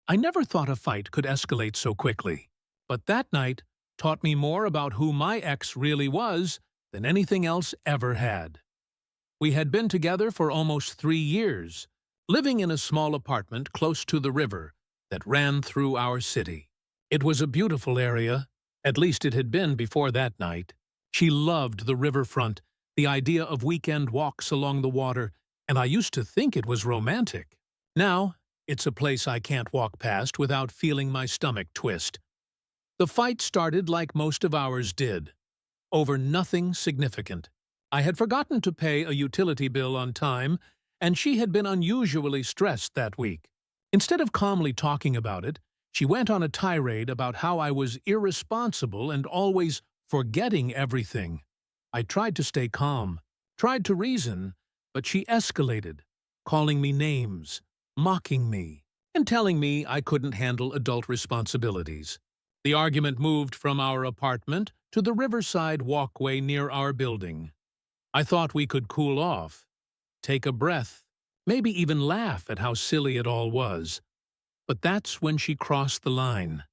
I never thought a fight could escalate so quickly. But that night taught me more about who my ex really was than anything else ever had. We had been together for almost 3 years, living in a small apartment close to the river that ran through our city. It was a beautiful area, at least it had been before that night. She loved the riverfront, the idea of weekend walks along the water, and I used to think it was romantic. Now, it's a place I can't walk past without feeling my stomach twist. The fight started like most of ours did, over nothing significant. I had forgotten to pay a utility bill on time, and she had been unusually stressed that week. Instead of calmly talking about it, she went on a tirade about how I was irresponsible and always forgetting everything. I tried to stay calm, tried to reason, but she escalated, calling me names, mocking me, and telling me I couldn't handle adult responsibilities. The argument moved from our apartment to the riverside walkway near our building. I thought we could cool off, take a breath, maybe even laugh at how silly it all was. But that's when she crossed the line.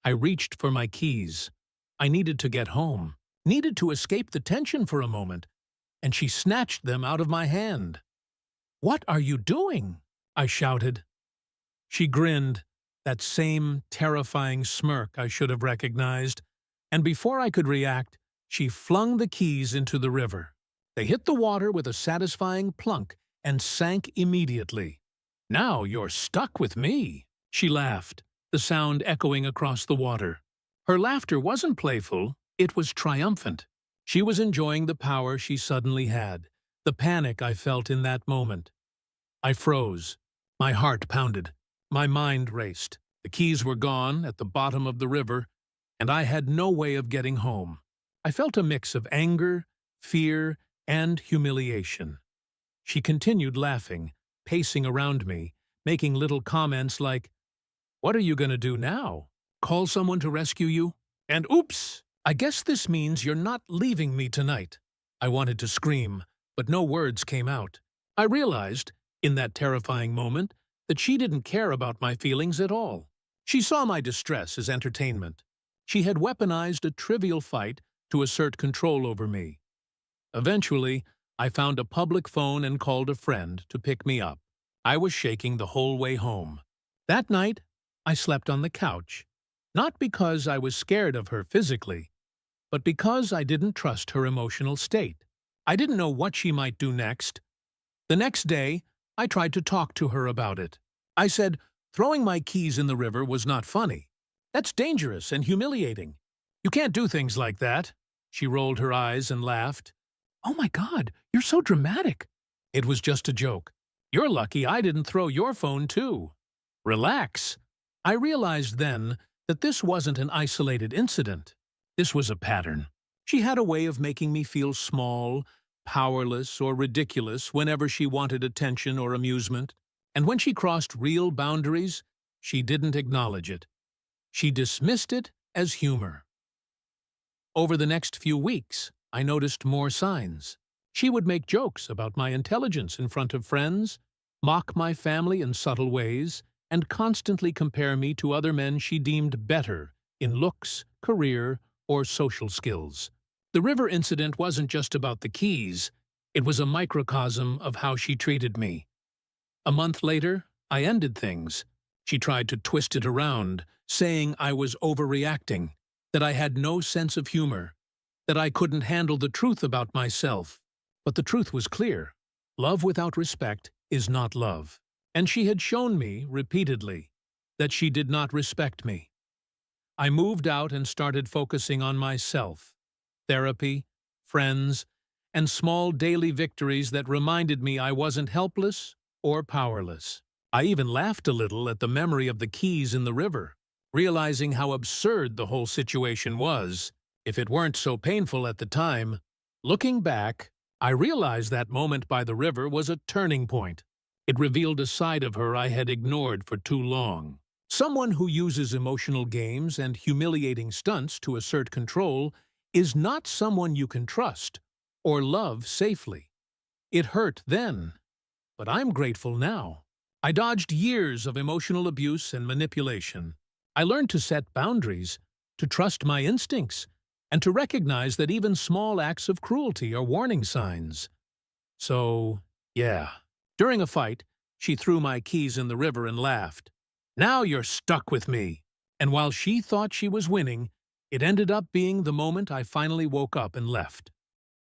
I reached for my keys. I needed to get home, needed to escape the tension for a moment, and she snatched them out of my hand. "What are you doing?" I shouted. She grinned, that same terrifying smirk I should have recognized, and before I could react, she flung the keys into the river. They hit the water with a satisfying plunk and sank immediately. "Now you're stuck with me," she laughed, the sound echoing across the water. Her laughter wasn't playful, it was triumphant. She was enjoying the power she suddenly had, the panic I felt in that moment. I froze. My heart pounded. My mind raced. The keys were gone at the bottom of the river, and I had no way of getting home. I felt a mix of anger, fear, and humiliation. She continued laughing, pacing around me, making little comments like, "What are you going to do now? Call someone to rescue you? And oops, I guess this means you're not leaving me tonight." I wanted to scream, but no words came out. I realized, in that terrifying moment, that she didn't care about my feelings at all. She saw my distress as entertainment. She had weaponized a trivial fight to assert control over me. Eventually, I found a public phone and called a friend to pick me up. I was shaking the whole way home. That night, I slept on the couch, not because I was scared of her physically, but because I didn't trust her emotional state. I didn't know what she might do next. The next day, I tried to talk to her about it. I said, throwing my keys in the river was not funny. That's dangerous and humiliating. You can't do things like that. She rolled her eyes and laughed. "Oh my God, you're so dramatic." It was just a joke. "You're lucky I didn't throw your phone too." Relax. I realized then that this wasn't an isolated incident. This was a pattern. She had a way of making me feel small, powerless, or ridiculous whenever she wanted attention or amusement. And when she crossed real boundaries, she didn't acknowledge it. She dismissed it as humor. Over the next few weeks, I noticed more signs. She would make jokes about my intelligence in front of friends, mock my family in subtle ways, and constantly compare me to other men she deemed better in looks, career, or social skills. The river incident wasn't just about the keys, it was a microcosm of how she treated me. A month later, I ended things. She tried to twist it around, saying I was overreacting, that I had no sense of humor, that I couldn't handle the truth about myself. But the truth was clear. Love without respect is not love. And she had shown me, repeatedly, that she did not respect me. I moved out and started focusing on myself. Therapy, friends, and small daily victories that reminded me I wasn't helpless or powerless. I even laughed a little at the memory of the keys in the river, realizing how absurd the whole situation was, if it weren't so painful at the time. Looking back, I realized that moment by the river was a turning point. It revealed a side of her I had ignored for too long. Someone who uses emotional games and humiliating stunts to assert control is not someone you can trust or love safely. It hurt then, but I'm grateful now. I dodged years of emotional abuse and manipulation. I learned to set boundaries, to trust my instincts, and to recognize that even small acts of cruelty are warning signs. So, yeah. During a fight, she threw my keys in the river and laughed. "Now you're stuck with me." And while she thought she was winning, it ended up being the moment I finally woke up and left.